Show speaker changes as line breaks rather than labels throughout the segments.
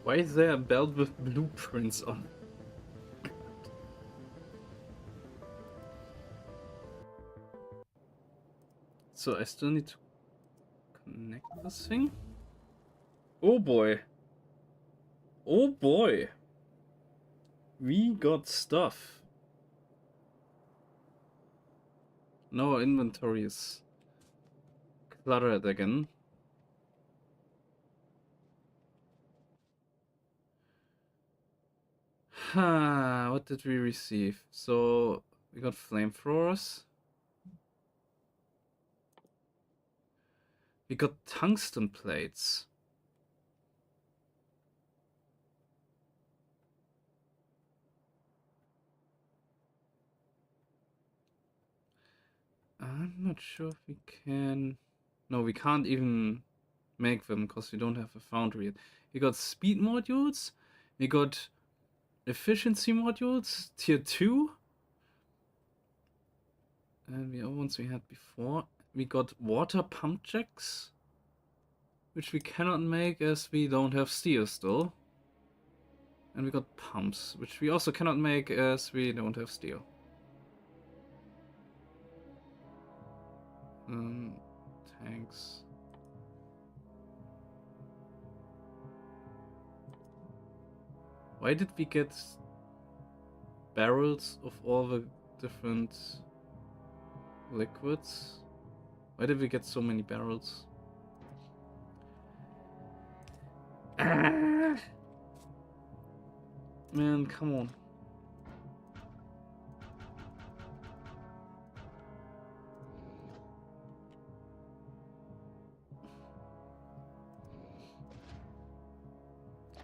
Why is there a belt with blueprints on it? So I still need to connect this thing. Oh boy. Oh boy. We got stuff. Now our inventory is cluttered again. What did we receive? So we got flamethrowers. We got tungsten plates. I'm not sure if we can... No, we can't even make them because we don't have a foundry yet. We got speed modules. We got efficiency modules, tier 2. And the other ones we had before. We got water pump jacks, which we cannot make as we don't have steel still. And we got pumps, which we also cannot make as we don't have steel. Tanks. Why did we get barrels of all the different liquids? Why did we get so many barrels? Man, come on.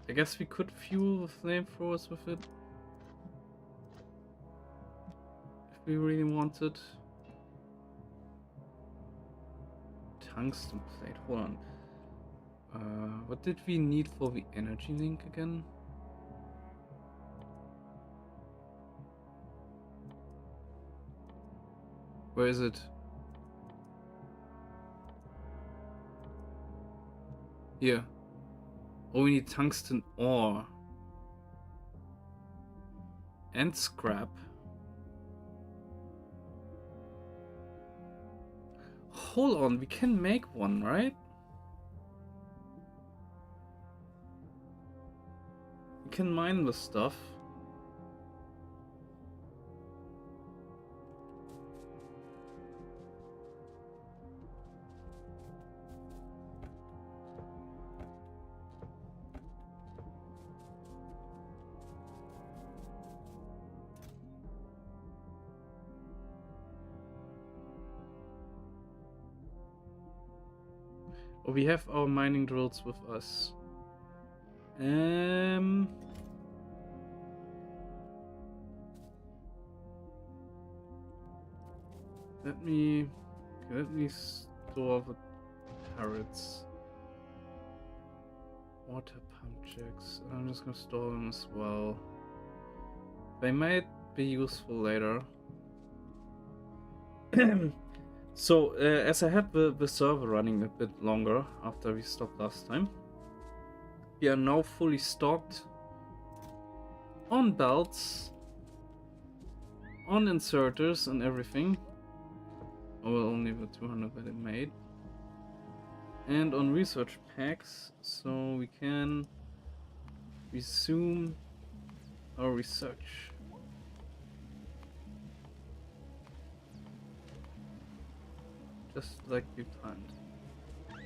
I guess we could fuel the flamethrowers with it. If we really wanted. Tungsten plate, hold on. What did we need for the energy link again? Where is it? Here. Oh, we need tungsten ore. And scrap. Hold on, we can make one, right? We can mine the stuff. Oh, we have our mining drills with us. Let me store the turrets. Water pump jacks. I'm just gonna store them as well. They might be useful later. So, as I had the server running a bit longer after we stopped last time, we are now fully stocked on belts, on inserters and everything. Oh, well, only the 200 that it made. And on research packs, so we can resume our research. Just like we planned.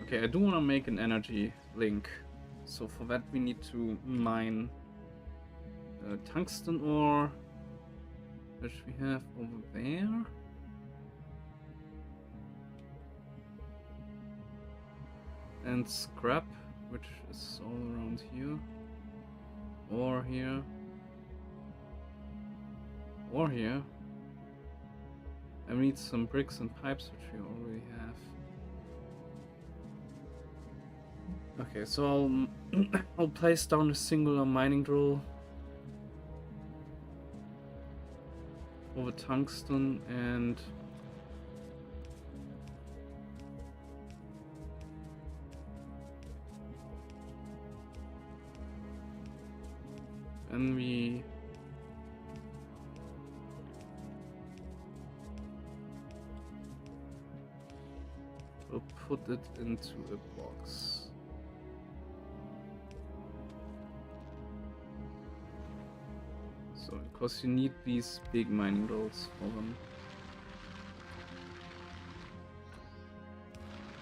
Okay, I do want to make an energy link. So for that we need to mine tungsten ore, which we have over there. And scrap, which is all around here. Or here. Or here. I need some bricks and pipes, which we already have. Okay, so I'll place down a singular mining drill over tungsten and and we will put it into a box. So, because you need these big mining drills for them.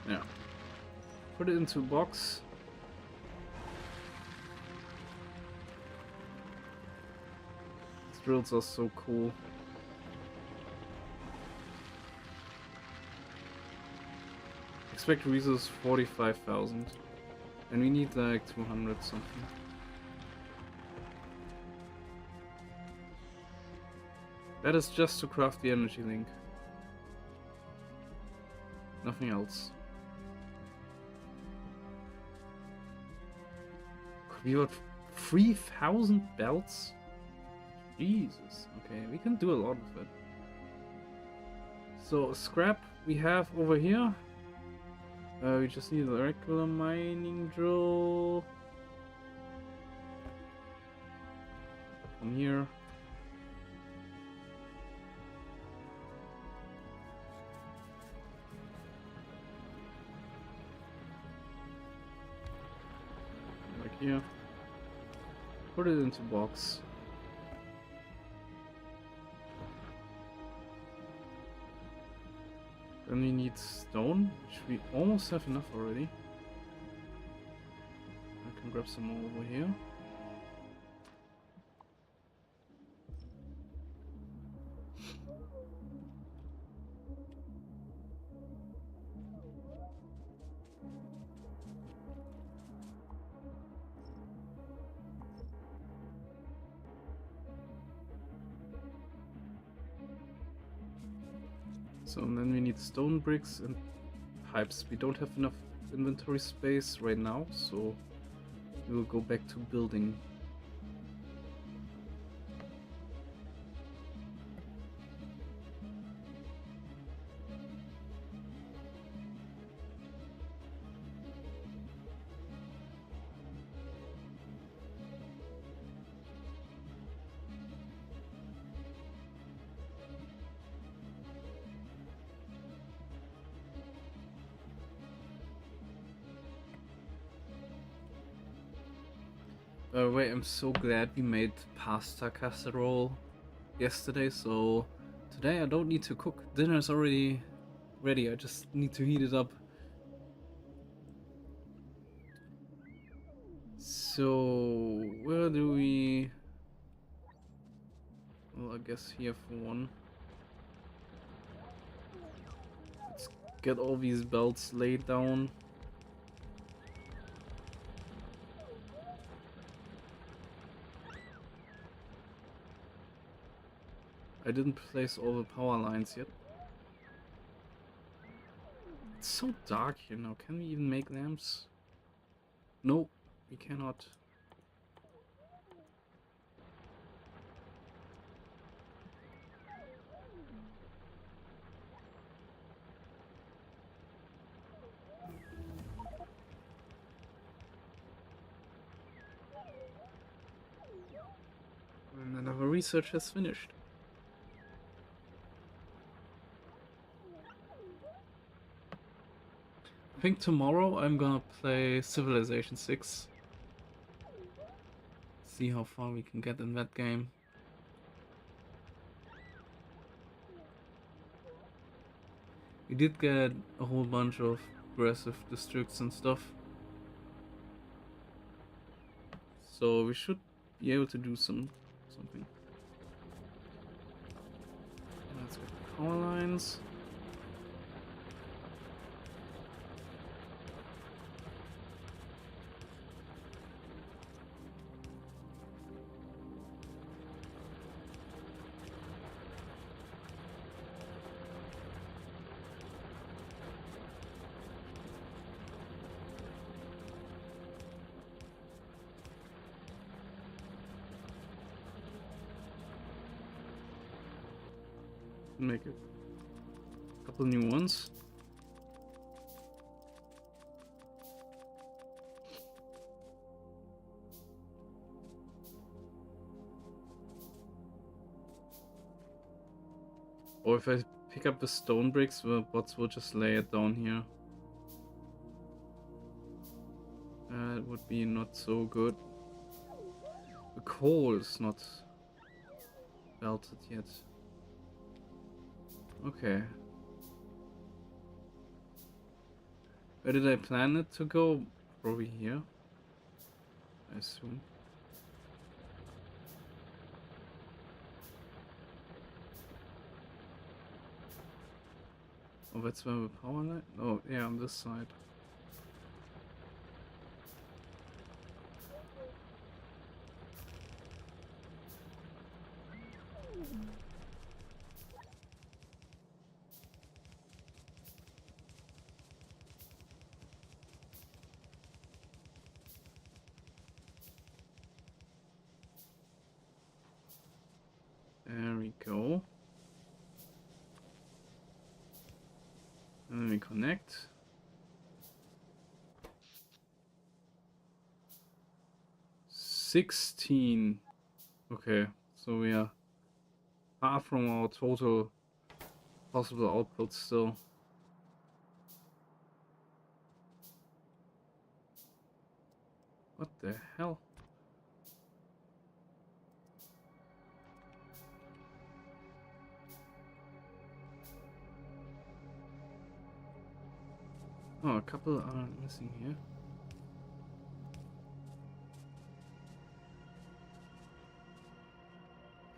Yeah. Put it into a box. These drills are so cool. Expect resource 45,000. And we need like 200 something. That is just to craft the energy link. Nothing else. We got 3,000 belts? Jesus. Okay, we can do a lot of it. So, scrap we have over here. We just need a regular mining drill. From here. Like here. Put it into box. Then we need stone, which we almost have enough already. I can grab some more over here. So and then we need stone bricks and pipes. We don't have enough inventory space right now, so we will go back to building. By the way, I'm so glad we made pasta casserole yesterday, so today I don't need to cook. Dinner is already ready, I just need to heat it up. So, where do we... Well, I guess here for one. Let's get all these belts laid down. I didn't place all the power lines yet. It's so dark here now. Can we even make lamps? No, we cannot. And then our research has finished. I think tomorrow I'm gonna play Civilization 6. See how far we can get in that game. We did get a whole bunch of aggressive districts and stuff. So we should be able to do something. Let's get the power lines. Make a couple new ones. Or if I pick up the stone bricks, the bots will just lay it down here. It would be not so good. The coal is not melted yet. Okay. Where did I plan it to go? Probably here, I assume. Oh, that's where the power line? Oh, yeah, on this side. There we go. And then we connect. 16. Okay, so we are far from our total possible output still. What the hell? Oh, a couple are missing here.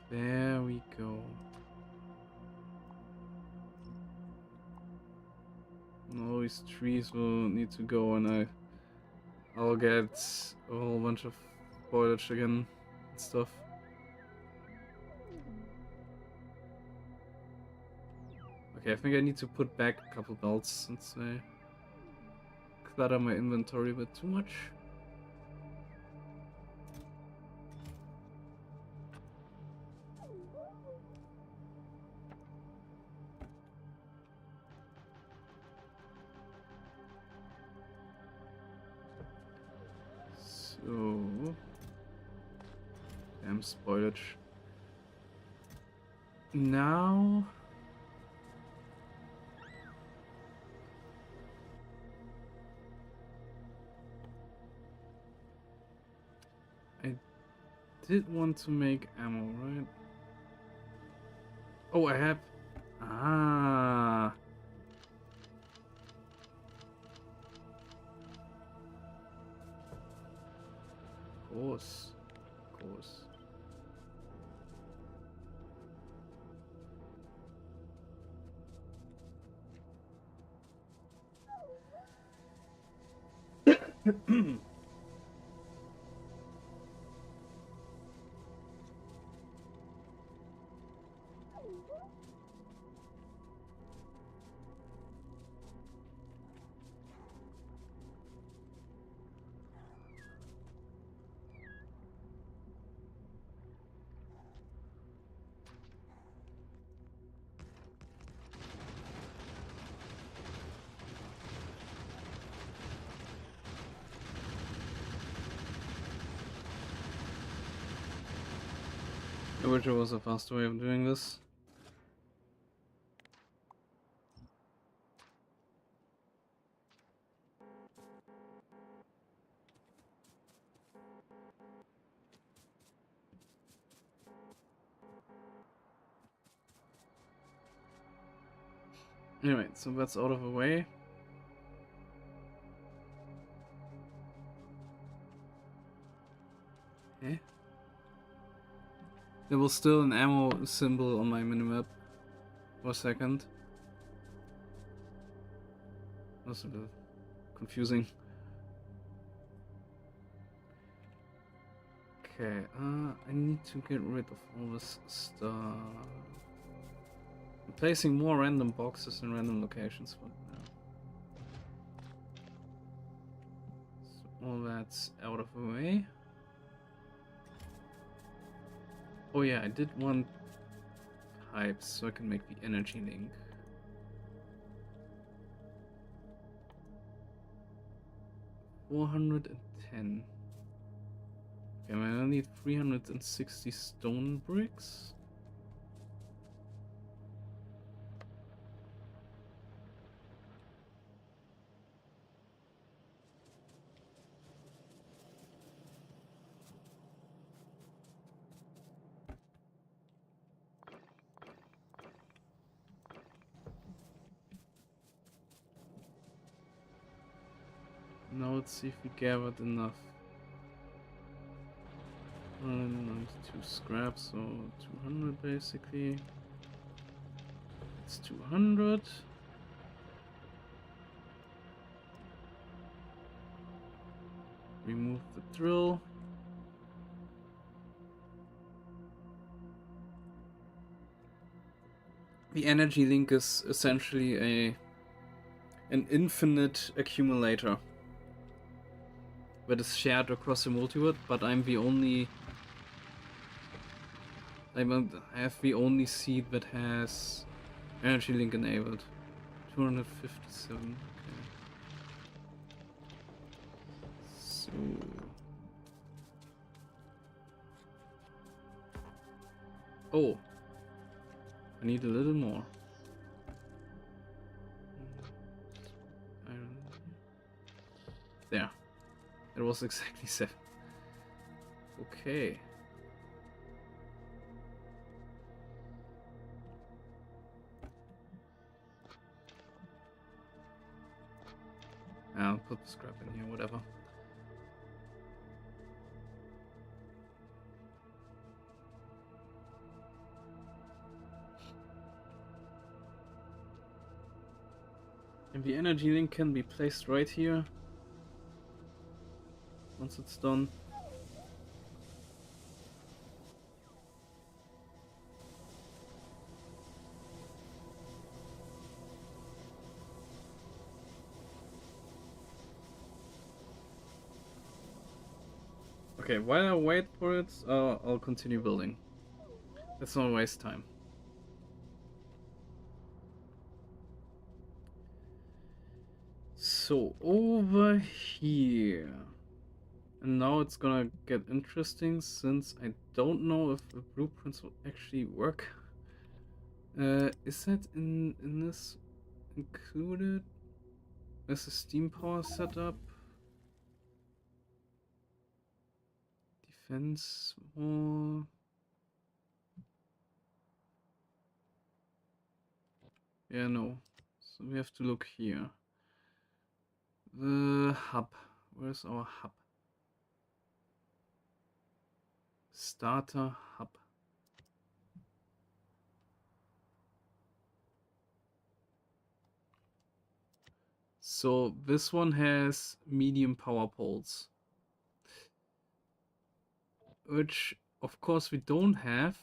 There we go. And all these trees will need to go, and I'll get a whole bunch of foliage again and stuff. Okay, I think I need to put back a couple belts since I clutter my inventory a bit too much. So, damn spoilage. Now, I did want to make ammo, right? Oh, I have. Ah. Of course. Of course. I wish there was a faster way of doing this. Anyway, so that's out of the way. Eh? There was still an ammo symbol on my minimap for a second. That was a bit confusing. Okay, I need to get rid of all this stuff. I'm placing more random boxes in random locations for now. So all that's out of the way. Oh yeah, I did want pipes so I can make the energy link. $410. Okay, I only need 360 stone bricks. Now let's see if we gathered enough. 192 scrap, so 200 basically. It's 200. Remove the drill. The energy link is essentially an infinite accumulator that is shared across the multiworld, but I have the only seed that has energy link enabled. 257. Okay. So oh, I need a little more. Iron. There. It was exactly 7. Okay. I'll put the scrap in here, whatever. And the energy link can be placed right here. Once it's done. Okay, while I wait for it, I'll continue building. Let's not waste time. So, over here. And now it's gonna get interesting since I don't know if the blueprints will actually work. Is that in this included? As a steam power setup? Defense wall. Yeah, no. So we have to look here. The hub. Where's our hub? Starter hub. So this one has medium power poles. Which of course we don't have.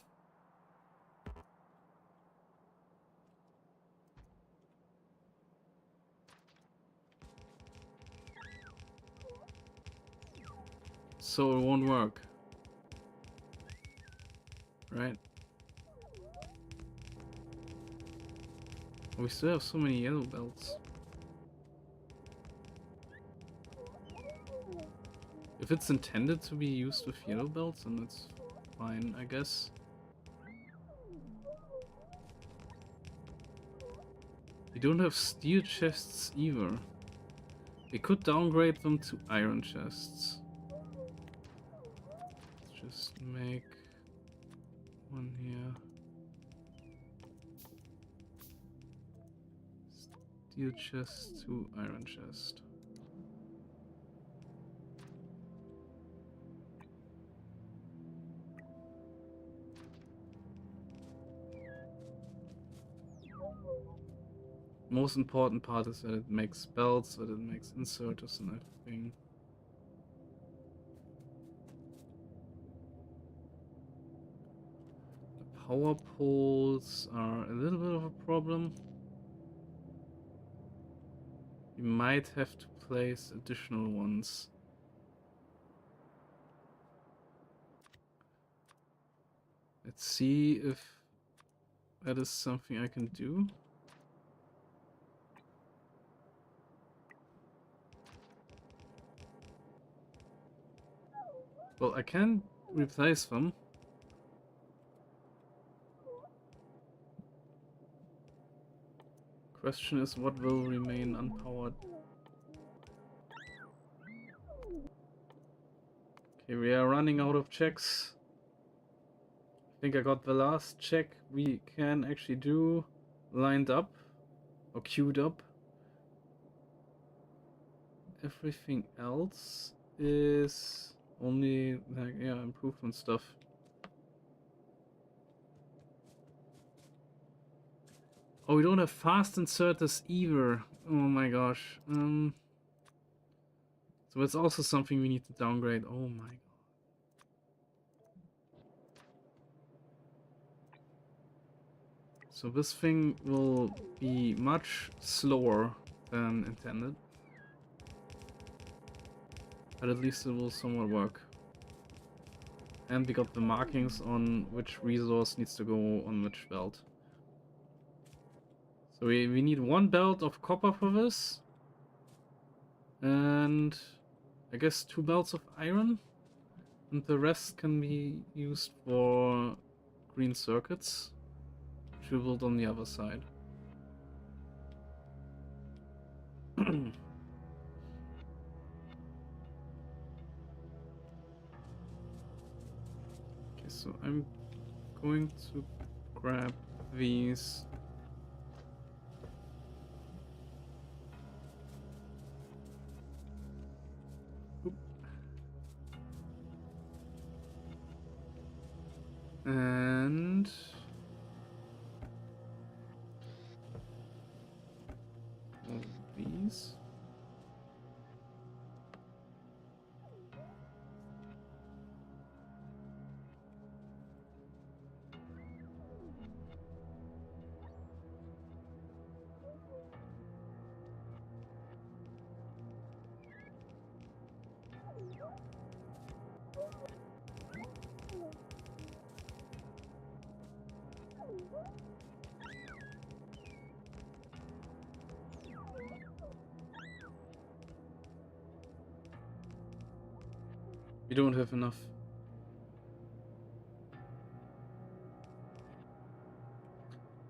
So it won't work. Right? We still have so many yellow belts. If it's intended to be used with yellow belts, then that's fine, I guess. We don't have steel chests either. We could downgrade them to iron chests. Let's just make one here. Steel chest to iron chest. Most important part is that it makes belts, that it makes inserters and everything. The power poles are a little bit of a problem. We might have to place additional ones. Let's see if that is something I can do. Well, I can replace them. Question is, what will remain unpowered? Okay, we are running out of checks. I think I got the last check we can actually do lined up or queued up. everything else is only like, yeah, improvement stuff. Oh, we don't have fast inserters either. Oh my gosh. So it's also something we need to downgrade. Oh my god. So this thing will be much slower than intended. But at least it will somewhat work. And we got the markings on which resource needs to go on which belt. So we need 1 belt of copper for this. And I guess 2 belts of iron. And the rest can be used for green circuits, which we build on the other side. Okay, so I'm going to grab these. Oop. And all these. We don't have enough.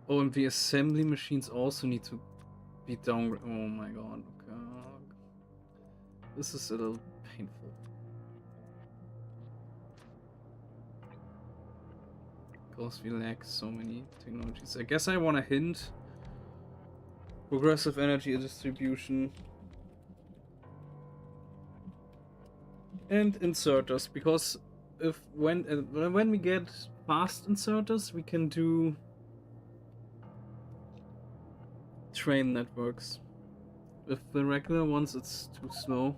Oh, and the assembly machines also need to be down. Oh my god. Okay. This is a little painful. Because we lack so many technologies. I guess I want to hint progressive energy distribution and inserters, because if when we get fast inserters, we can do train networks. With the regular ones, it's too slow.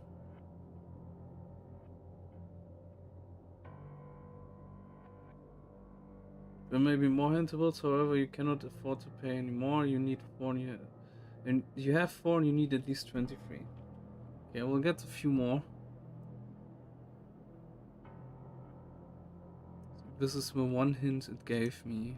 There may be more intervals, however, you cannot afford to pay anymore. You need 4 and you have 4 and you need at least 23. Okay, we'll get a few more. This is the one hint it gave me.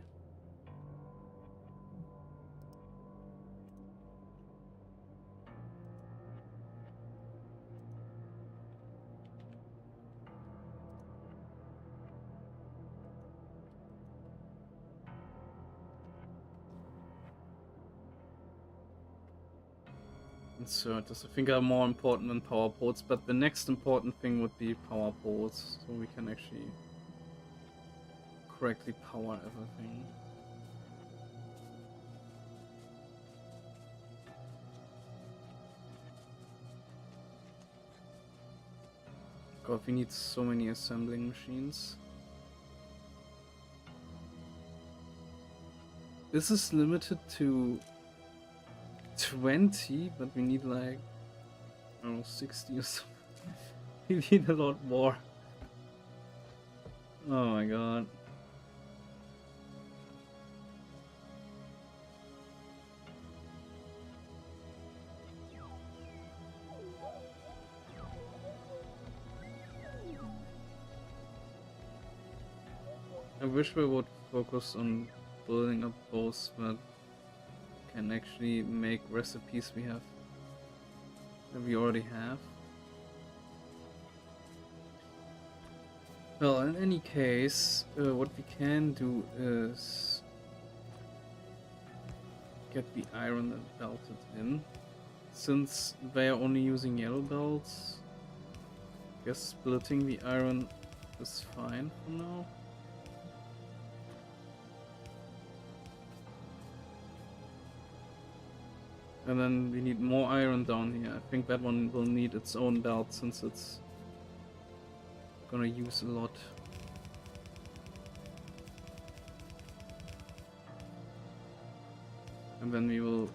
Inserters, I think, are more important than power ports, but the next important thing would be power ports, so we can actually correctly power everything. God, we need so many assembling machines. This is limited to 20, but we need like, I don't know, 60 or something. We need a lot more. Oh my god. I wish we would focus on building up those that can actually make recipes that we already have. Well, in any case, what we can do is get the iron and belt it in. Since they are only using yellow belts, I guess splitting the iron is fine for now. And then we need more iron down here. I think that one will need its own belt since it's gonna use a lot. And then we will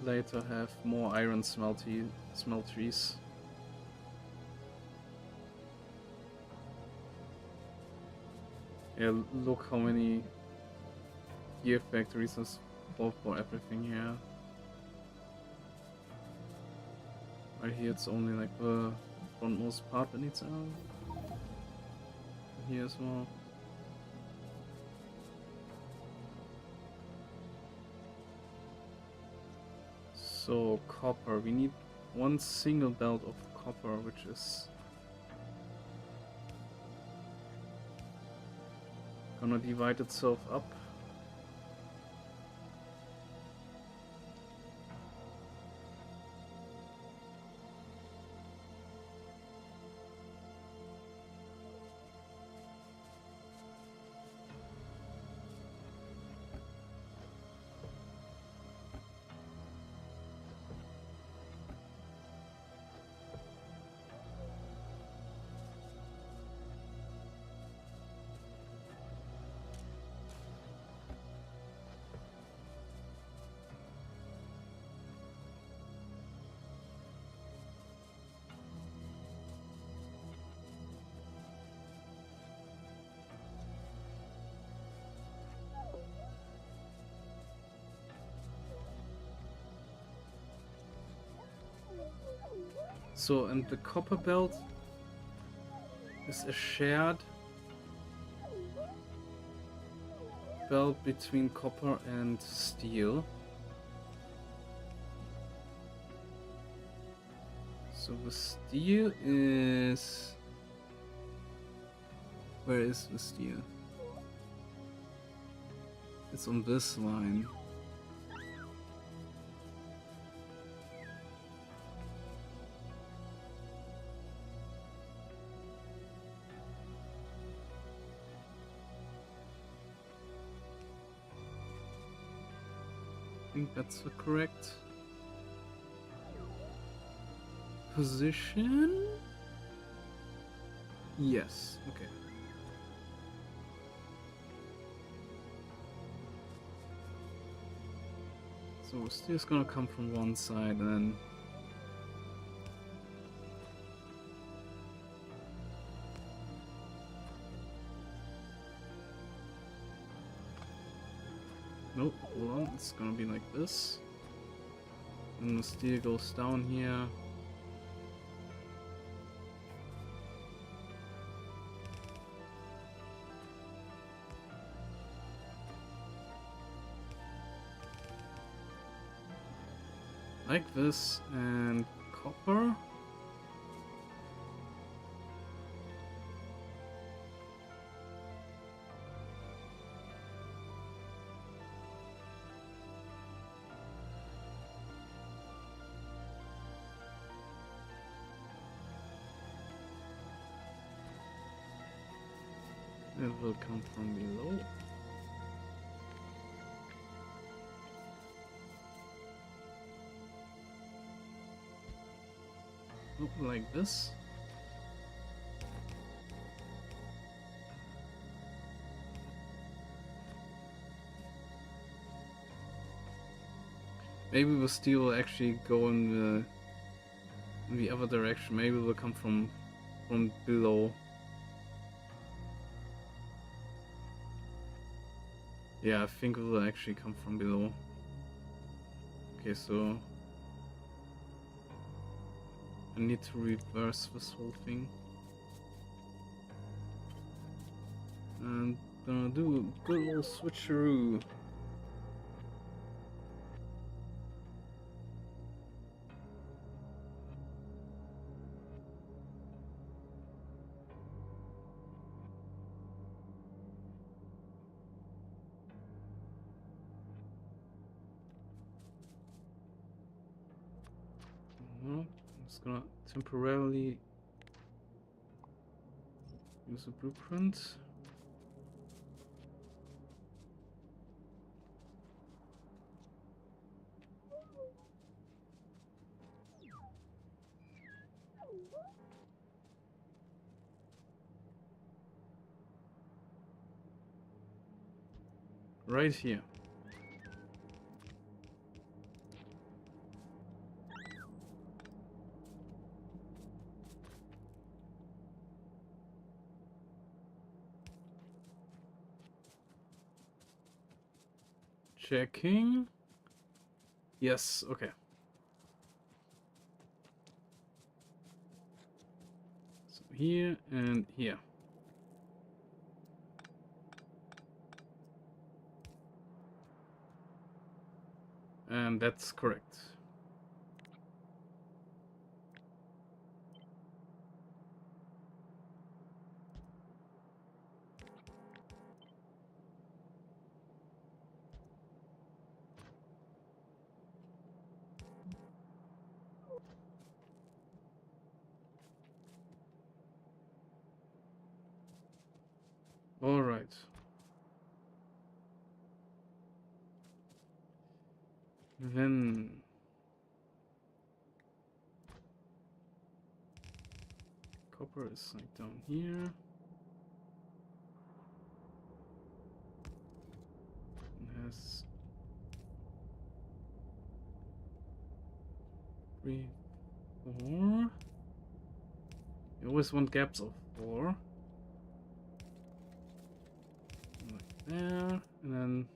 later have more iron smelteries. Yeah, look how many gear factories there's for everything here. Right here it's only like the frontmost part that needs iron. Here as well. So copper, we need one single belt of copper, which is gonna divide itself up. So, and the copper belt is a shared belt between copper and steel. So the steel is... Where is the steel? It's on this line. I think that's the correct position. Yes, okay. So steel's gonna come from one side and then nope, hold on, it's gonna be like this. And the steel goes down here. Like this, and copper. It will come from below. Oh, like this. Maybe the steel will actually go in the other direction. Maybe it will come from below. Yeah, I think it will actually come from below. Okay, so I need to reverse this whole thing. And gonna do a good old switcheroo. I'm just gonna temporarily use a blueprint. right here. Checking. Yes, okay. So here and here. And that's correct. All right. Then copper is like down here. It has 3, 4. You always want gaps of 4. Like there, and then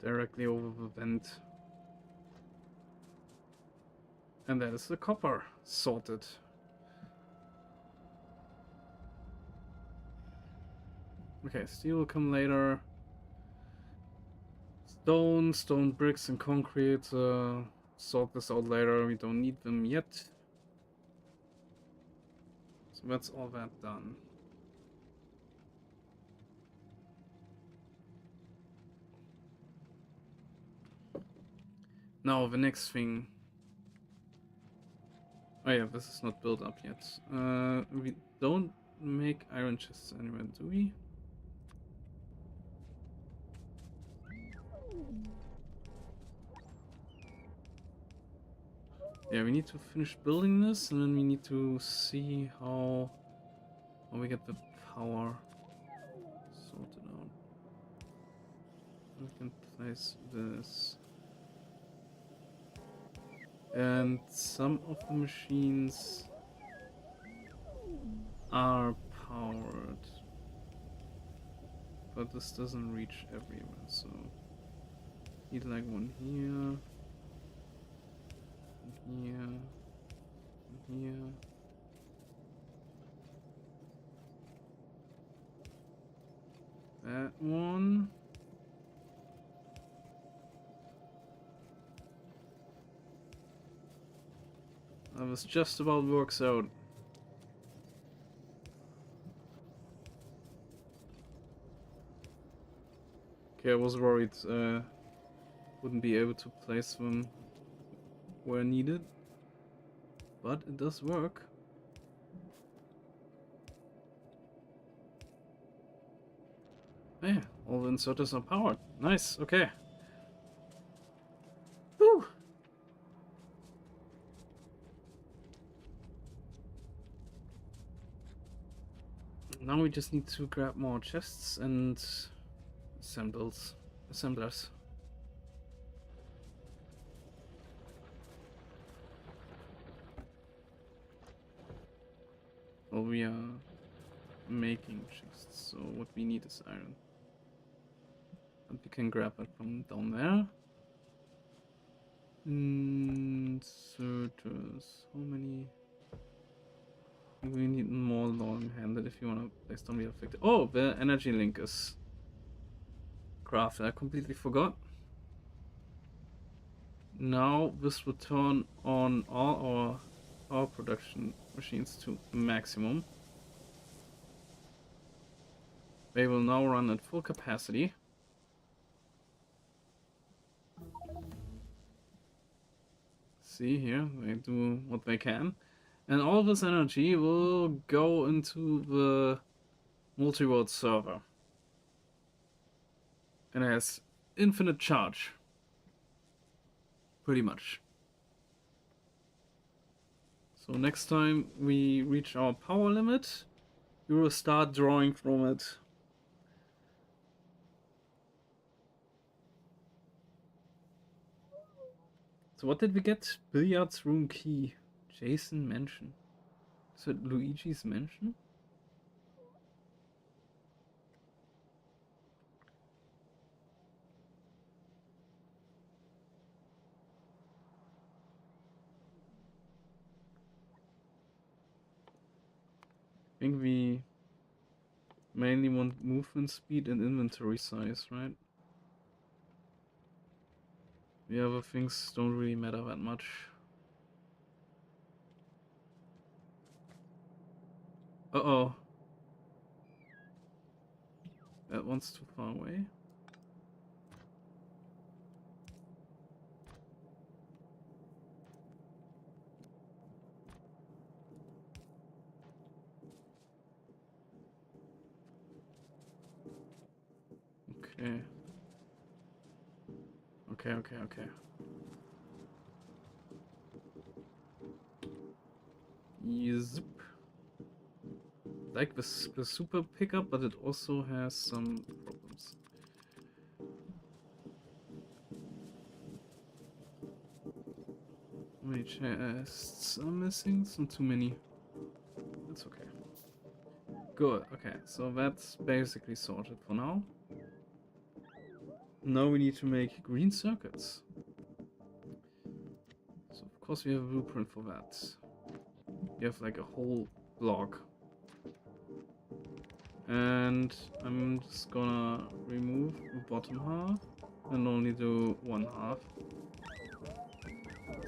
directly over the vent. And that is the copper sorted. Okay, steel will come later. Stone bricks and concrete. Sort this out later. We don't need them yet. So that's all that done. Now the next thing. Oh yeah, this is not built up yet. We don't make iron chests anywhere, do we? Yeah, we need to finish building this, and then we need to see how we get the power sorted out. We can place this. And some of the machines are powered, but this doesn't reach everywhere, so need like one here, and here, and here. That one. That was just about works out. Okay, I was worried wouldn't be able to place them where needed, but it does work. Hey, all the inserters are powered. Nice, okay. Whew. Now we just need to grab more chests and assemblers. Well, we are making chests, so what we need is iron. And we can grab it from down there. Inserters. How many? We need more long-handed if you want to place down the effect. Oh, the energy link is crafted. I completely forgot. Now this will turn on all our power production machines to maximum. They will now run at full capacity. See here, they do what they can. And all this energy will go into the Multiworld server. And it has infinite charge. Pretty much. So next time we reach our power limit, we will start drawing from it. So what did we get? Billiards room key. Jason mansion. Is it Luigi's mansion? I think we mainly want movement speed and inventory size, right? The other things don't really matter that much. Uh-oh. That one's too far away. Okay. Okay. Yep. Like the super pickup, but it also has some problems. How many chests are missing? Not too many. That's okay. Good. Okay, so that's basically sorted for now. Now we need to make green circuits. So of course we have a blueprint for that. We have like a whole block. And I'm just gonna remove the bottom half and only do one half.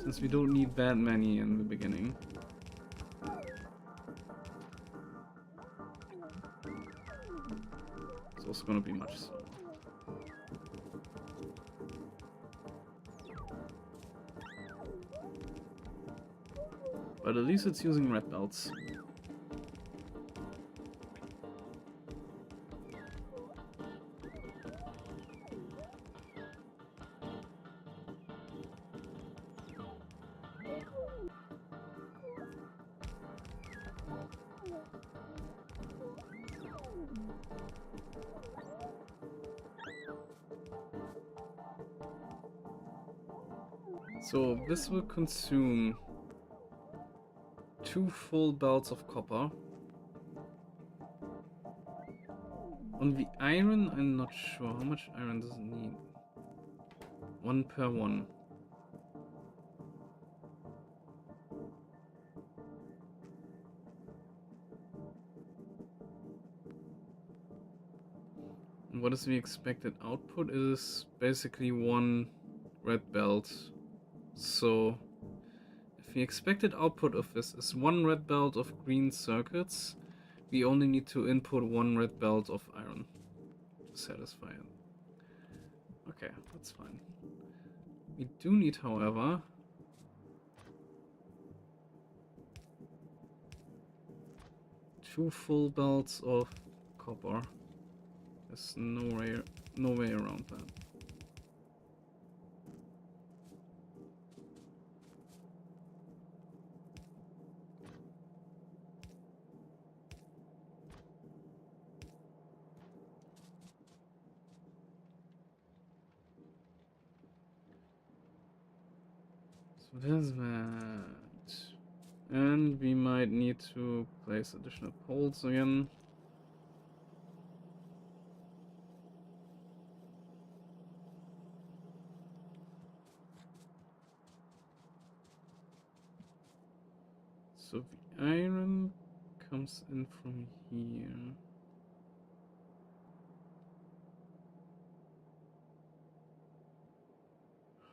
Since we don't need that many in the beginning. It's also gonna be much slower. But at least it's using red belts. So this will consume 2 full belts of copper. On the iron, I'm not sure. How much iron does it need? 1 per 1. And what is the expected output? It is basically 1 red belt. So if the expected output of this is 1 red belt of green circuits, we only need to input 1 red belt of iron to satisfy it. Okay, that's fine. We do need, however, 2 full belts of copper. There's no way around that. So there's that. And we might need to place additional poles again. So the iron comes in from here.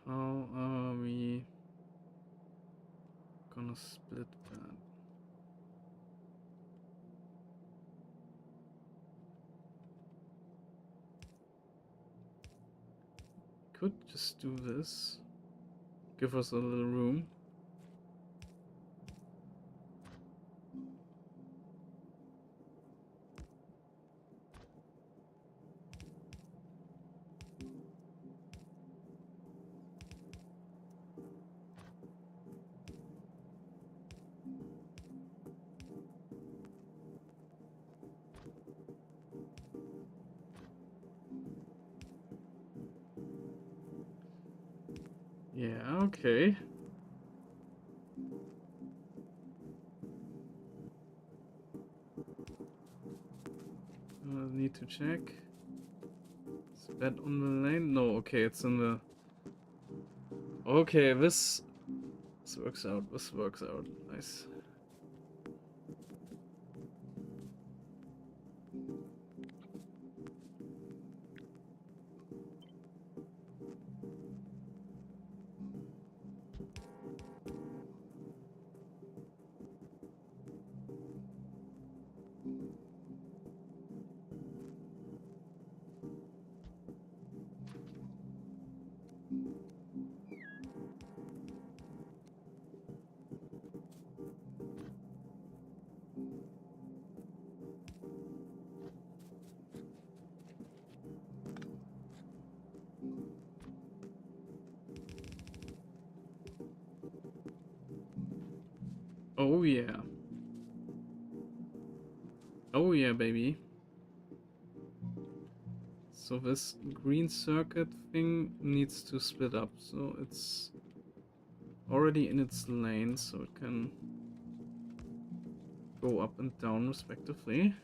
How are we gonna split that? Could just do this. Give us a little room. Yeah, okay. Need to check. Is that on the lane? No, okay, it's in the... Okay, this works out. This works out. Nice. Oh yeah. Oh yeah, baby. So this green circuit thing needs to split up. So it's already in its lane, so it can go up and down respectively.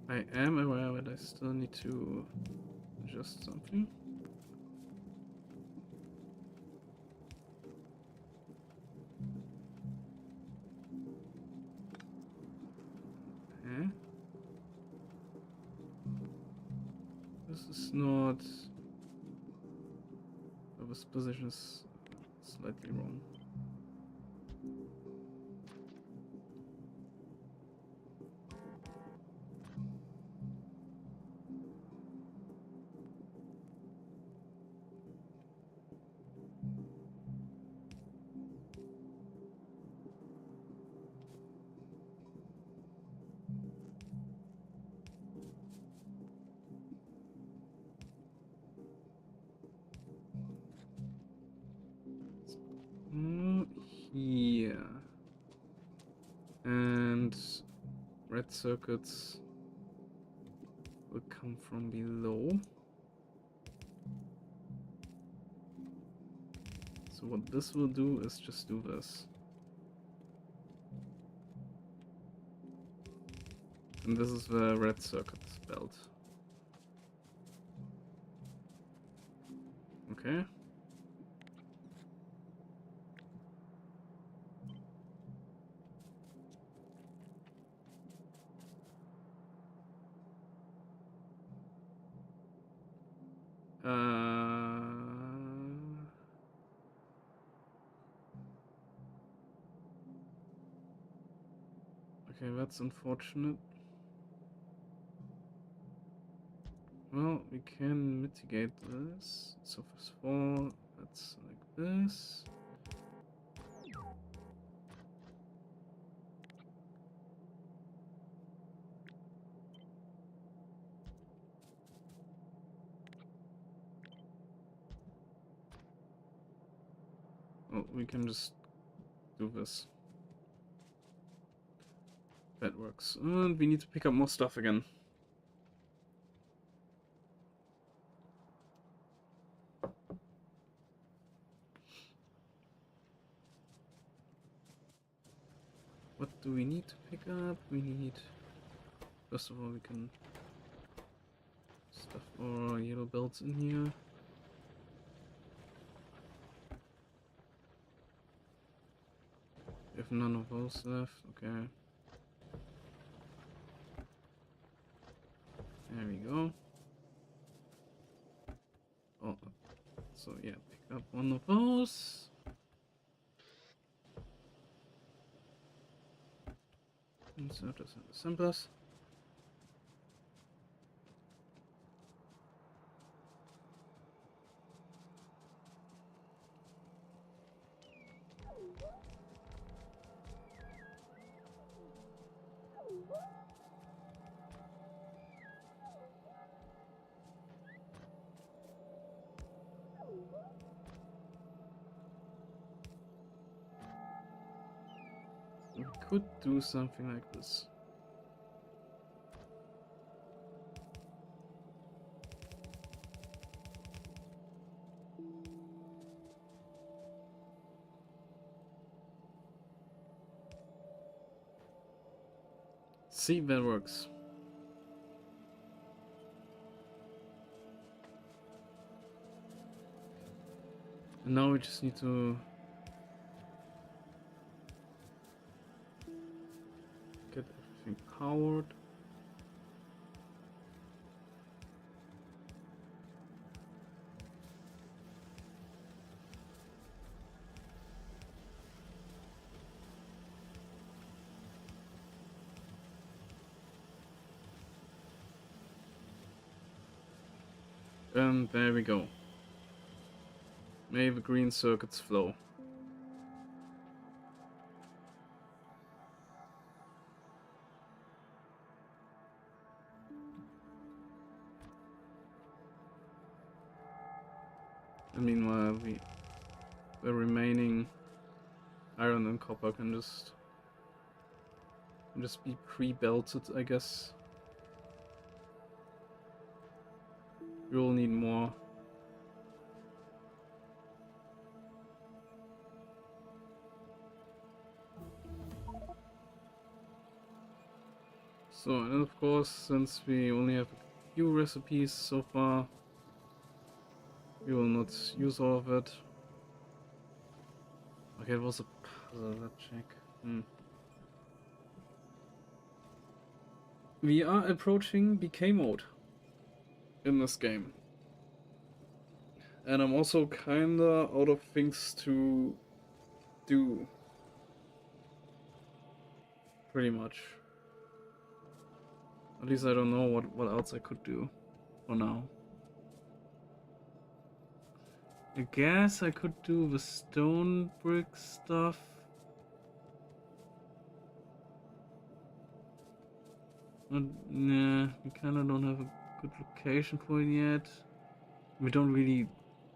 I am aware that I still need to adjust something. Okay. This is not... This position is slightly wrong. Here. And red circuits will come from below. So what this will do is just do this. And this is the red circuit belt. Okay. Okay, that's unfortunate. Well, we can mitigate this. So first of all, that's like this. Oh, we can just do this. That works. And we need to pick up more stuff again. What do we need to pick up? We need... First of all, we can stuff our yellow belts in here. We have none of those left. Okay. There we go. Oh, so yeah, pick up one of those. Insert as an assemblers. We could do something like this. See, that works. And now we just need to get everything powered. And there we go. May the green circuits flow. And meanwhile, the remaining iron and copper can just be pre-belted, I guess. We will need more. So, and of course, since we only have a few recipes so far, we will not use all of it. Okay, it was a puzzle, let's check. We are approaching BK mode in this game. And I'm also kinda out of things to do. Pretty much. At least I don't know what else I could do for now. I guess I could do the stone brick stuff. But nah, we kinda don't have a good location for it yet. We don't really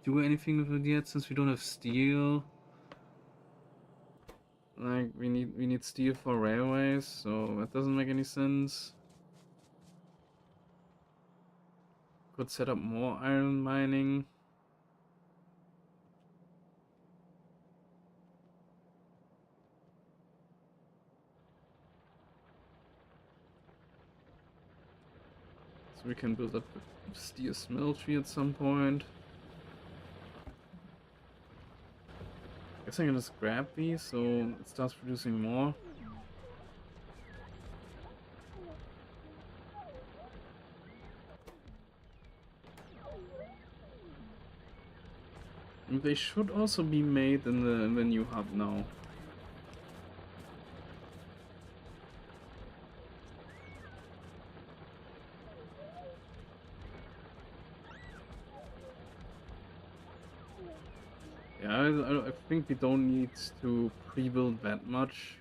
do anything with it yet since we don't have steel. Like we need steel for railways, so that doesn't make any sense. Could set up more iron mining. So we can build up a steel smeltery at some point. I guess I can just grab these so it starts producing more. And they should also be made in the new hub now. Yeah, I think we don't need to pre-build that much.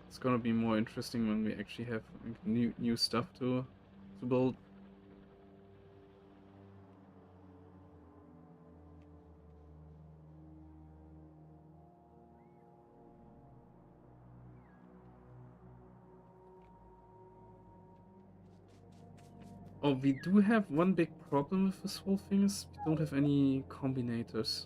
It's gonna be more interesting when we actually have new stuff to build. Oh, we do have one big problem with this whole thing is we don't have any combinators.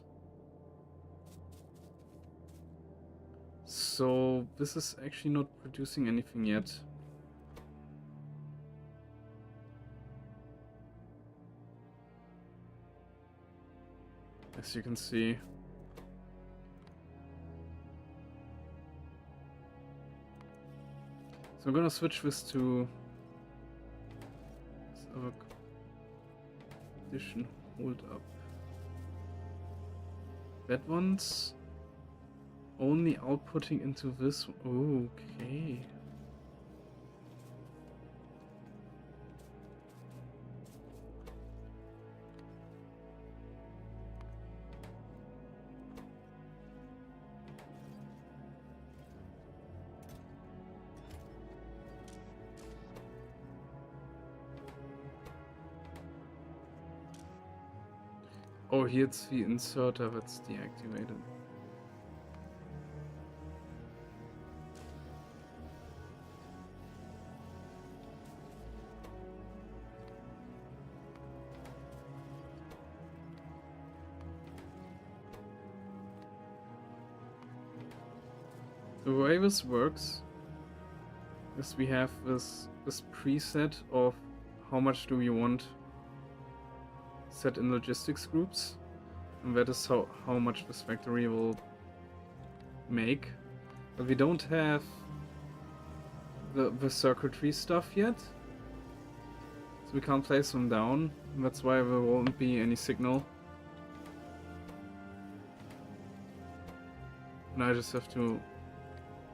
So this is actually not producing anything yet. As you can see. So I'm gonna switch this to our condition hold up. That one's only outputting into this. Okay. Oh, here it's the inserter that's deactivated. The way this works is we have this preset of how much do we want set in logistics groups, and that is how much this factory will make. But we don't have the circuitry stuff yet, so we can't place them down, and that's why there won't be any signal. And I just have to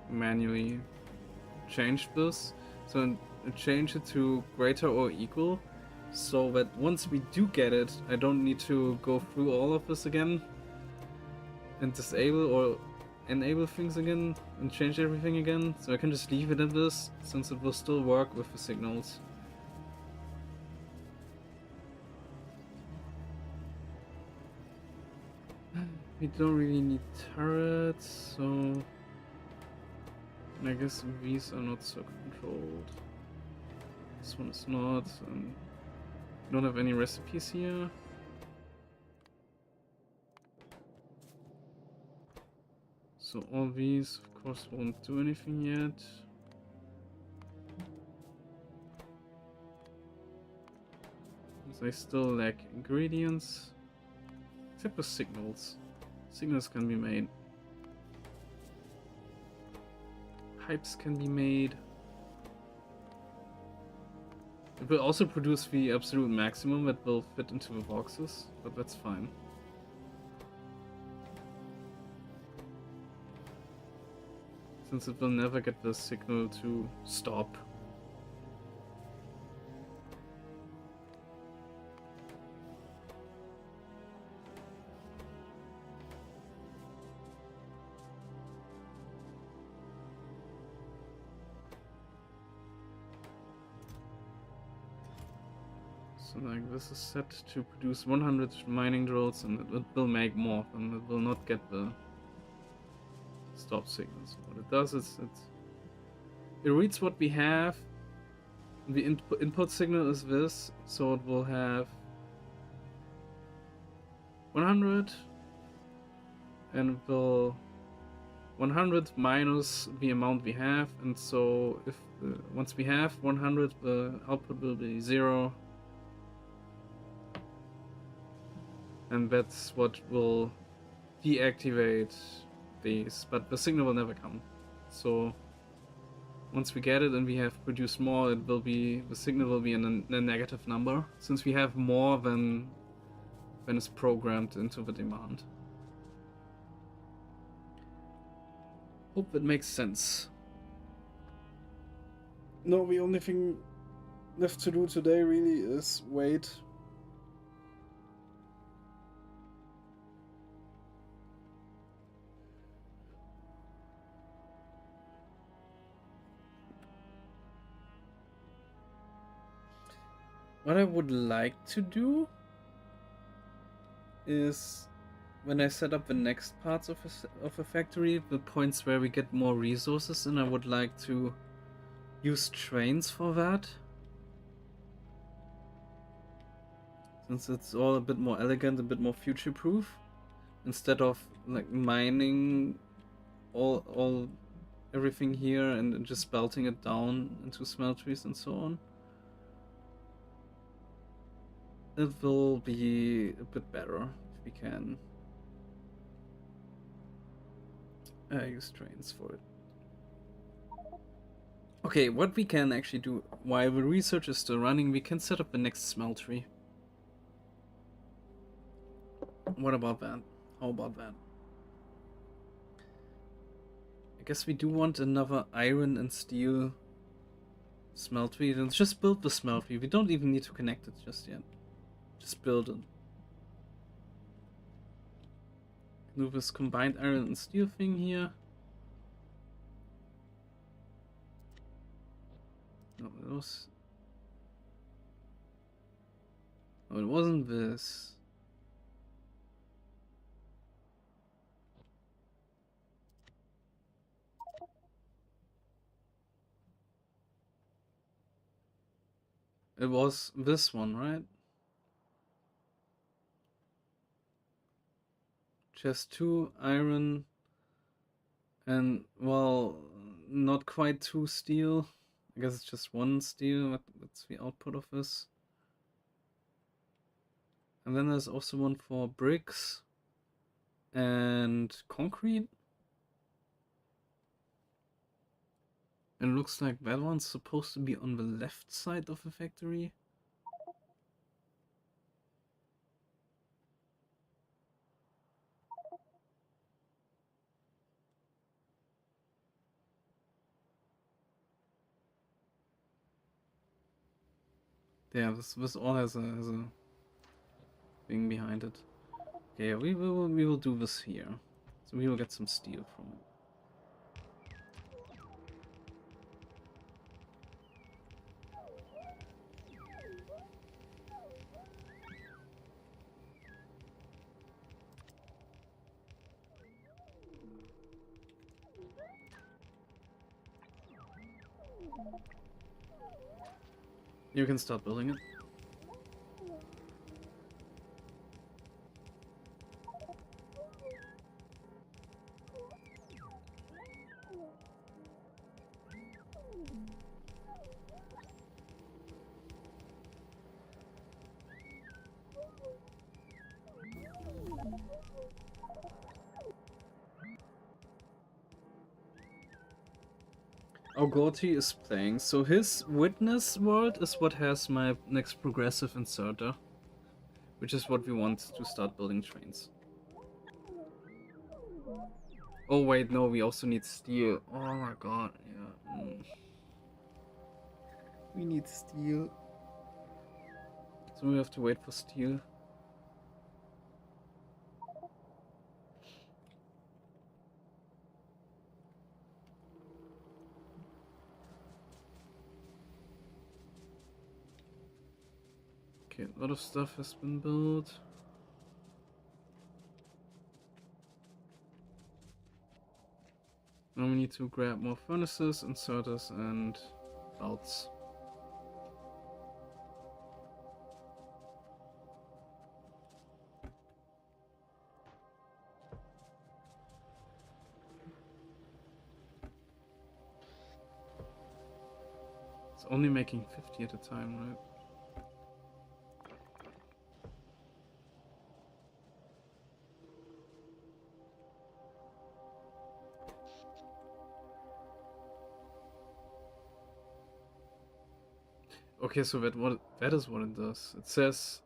manually change this, so change it to greater or equal, so that once we do get it, I don't need to go through all of this again and disable or enable things again and change everything again. So I can just leave it at this, since it will still work with the signals. We don't really need turrets, so I guess these are not so controlled. This one is not, and we don't have any recipes here. So all these, of course, won't do anything yet. They still lack ingredients, except for signals. Signals can be made. Pipes can be made. It will also produce the absolute maximum that will fit into the boxes, but that's fine. Since it will never get the signal to stop. So like this is set to produce 100 mining drills, and it will make more, and it will not get the stop signals. What it does is it reads what we have. The input signal is this, so it will have 100, and it will 100 minus the amount we have, and so if once we have 100, the output will be 0. And that's what will deactivate these, but the signal will never come. So once we get it and we have produced more, the signal will be in a negative number, since we have more than is programmed into the demand. Hope that makes sense. No, the only thing left to do today really is wait. What I would like to do is, when I set up the next parts of a factory, the points where we get more resources, and I would like to use trains for that. Since it's all a bit more elegant, a bit more future-proof, instead of like mining all everything here and just belting it down into smelteries and so on. It will be a bit better if we can use trains for it. Okay, what we can actually do while the research is still running, we can set up the next smeltery. What about that? How about that? I guess we do want another iron and steel smeltery. Let's just build the smeltery. We don't even need to connect it just yet. Just build it. Do this combined iron and steel thing here. No, it was... No, it wasn't this. It was this one, right? Just 2 iron And, well, not quite 2 steel. I guess it's just 1 steel. What's the output of this? And then there's also one for bricks and concrete. And it looks like that one's supposed to be on the left side of the factory. Yeah, this all has a thing behind it. Okay, we will do this here. So we will get some steel from it. You can start building it. Ogoti is playing, so his witness world is what has my next progressive inserter, which is what we want to start building trains. Oh wait, no, we also need steel. Oh my god, yeah. We need steel. So we have to wait for steel. Okay, a lot of stuff has been built. Now we need to grab more furnaces, inserters, and belts. It's only making 50 at a time, right? Okay, so that is what it does. It says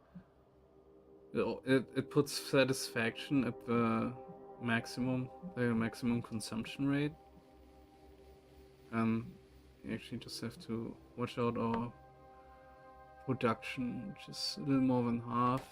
it puts satisfaction at the maximum consumption rate. You actually just have to watch out our production, which is a little more than half.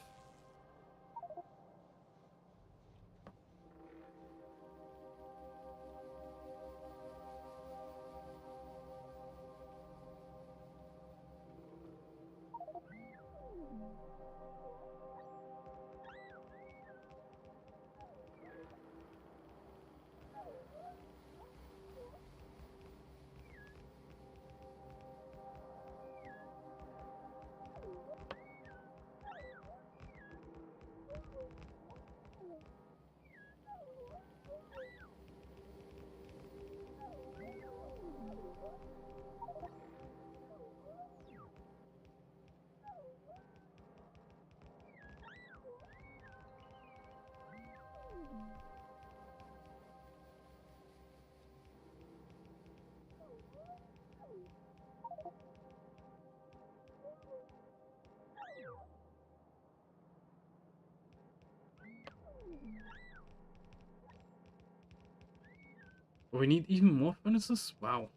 We need even more furnaces? Wow.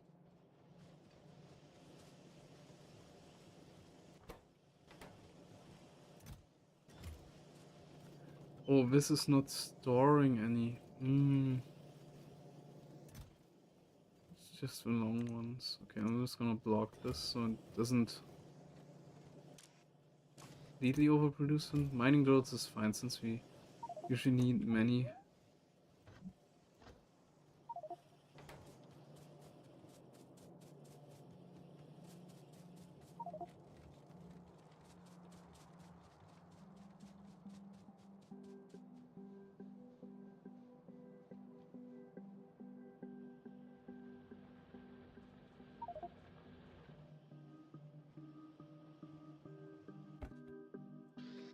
Oh, this is not storing any. It's just the long ones. Okay, I'm just gonna block this so it doesn't completely overproduce them. Mining roads is fine since we usually need many.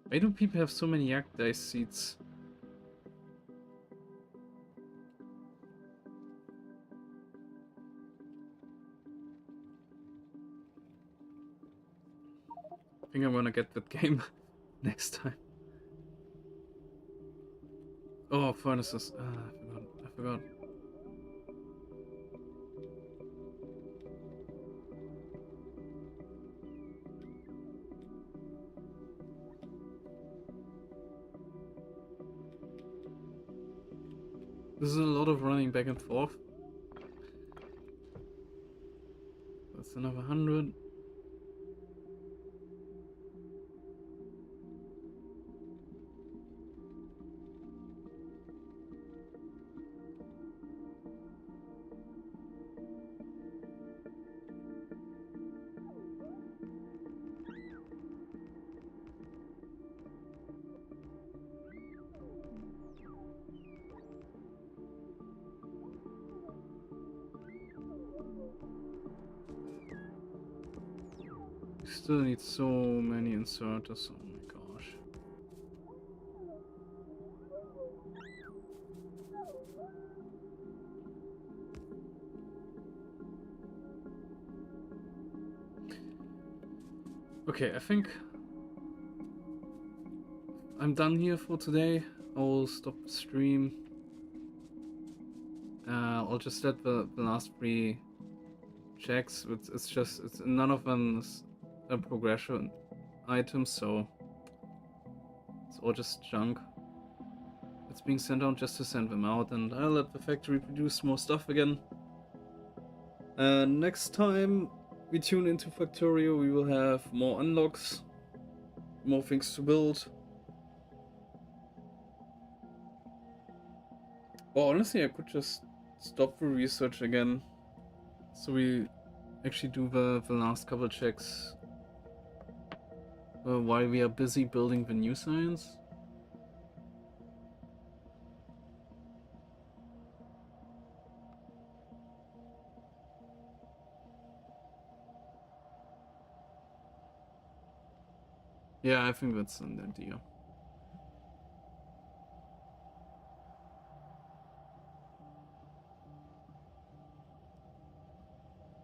Why do people have so many yak dice seats? I think I'm gonna get that game next time. Oh, furnaces. I forgot. This is a lot of running back and forth. That's another 100. Still need so many inserters, oh my gosh. Okay, I think I'm done here for today. I'll stop the stream. I'll just let the last 3 checks. It's none of them is a progression item, so it's all just junk. It's being sent out just to send them out, and I'll let the factory produce more stuff again. Next time we tune into Factorio, we will have more unlocks, more things to build. Or honestly, I could just stop the research again, so we actually do the last couple checks while we are busy building the new science. Yeah, I think that's an idea.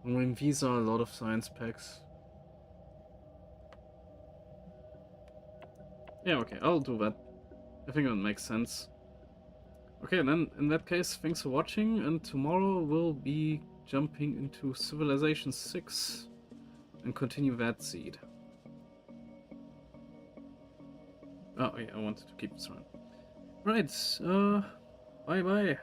I mean, these are a lot of science packs. Yeah, okay, I'll do that. I think that makes sense. Okay, then in that case, thanks for watching, and tomorrow we'll be jumping into Civilization 6 and continue that seed. Oh yeah, I wanted to keep this on. Right, bye bye.